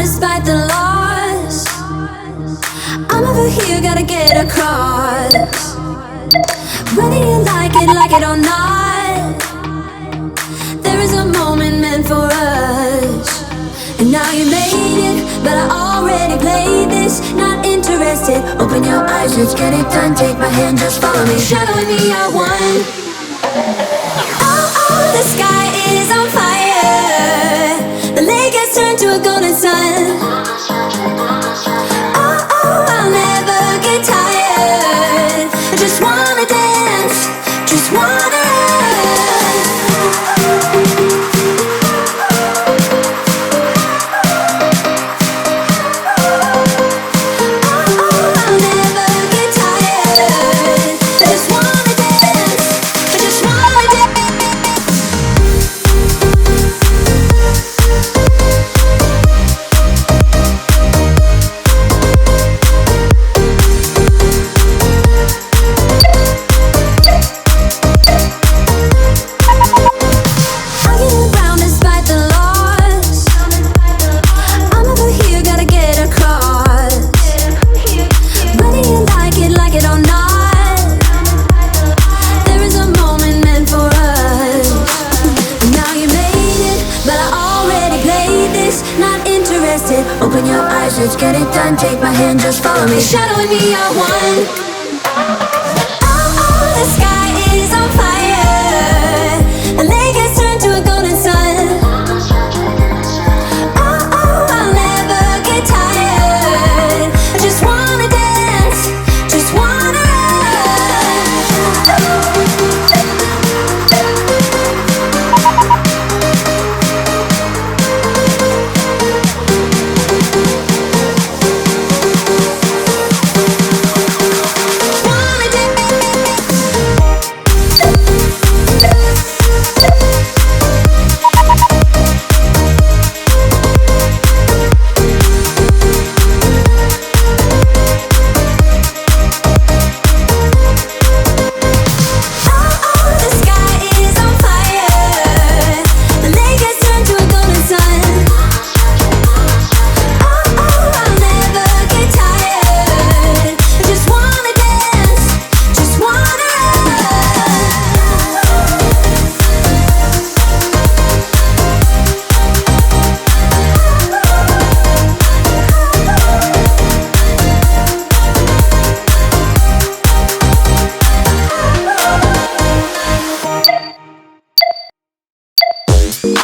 despite the loss. I'm over here, gotta get across. Whether you like it or not, there is a moment meant for us. And now you made it, but I already played this. Not interested, open your eyes, let's get it done. Take my hand, just follow me, shadowing me, I won. Oh, the sky is on fire. The lake has turned to a golden sun. Oh, I'll never get tired. I just wanna dance, just wanna let's get it done, take my hand, just follow me, shadowing me, I won. Oh, the sky is on fire. The lake has turned to a golden sun. Oh, I'll never get tired. I just wanna dance, just wanna Step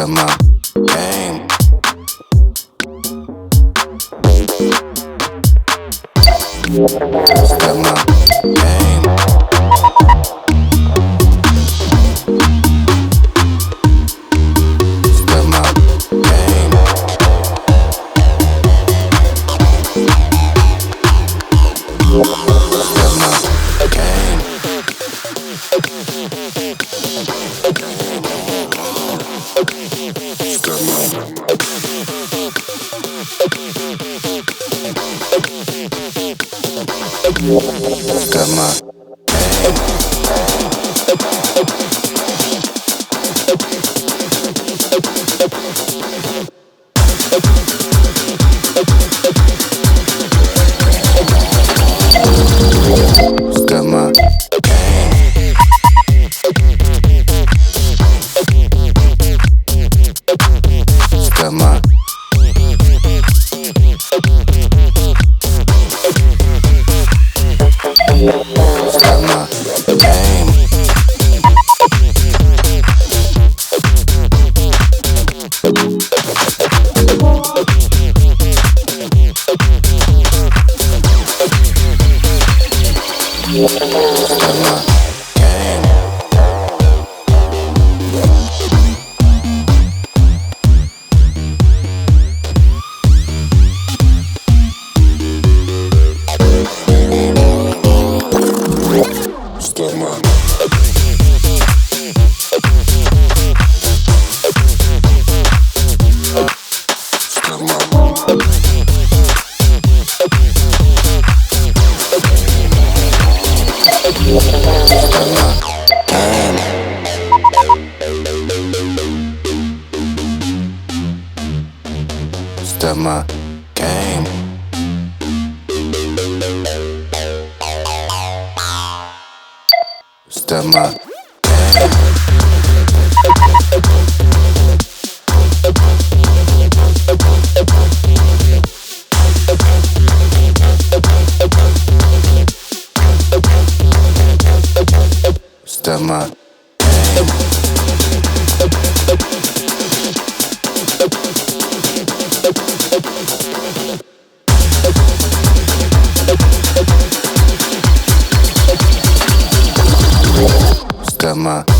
my game. Step my game. Step my game. Step my game. Step my Step my Step my Step my game. Step my game. Step my Step my game. Step my Step my Step my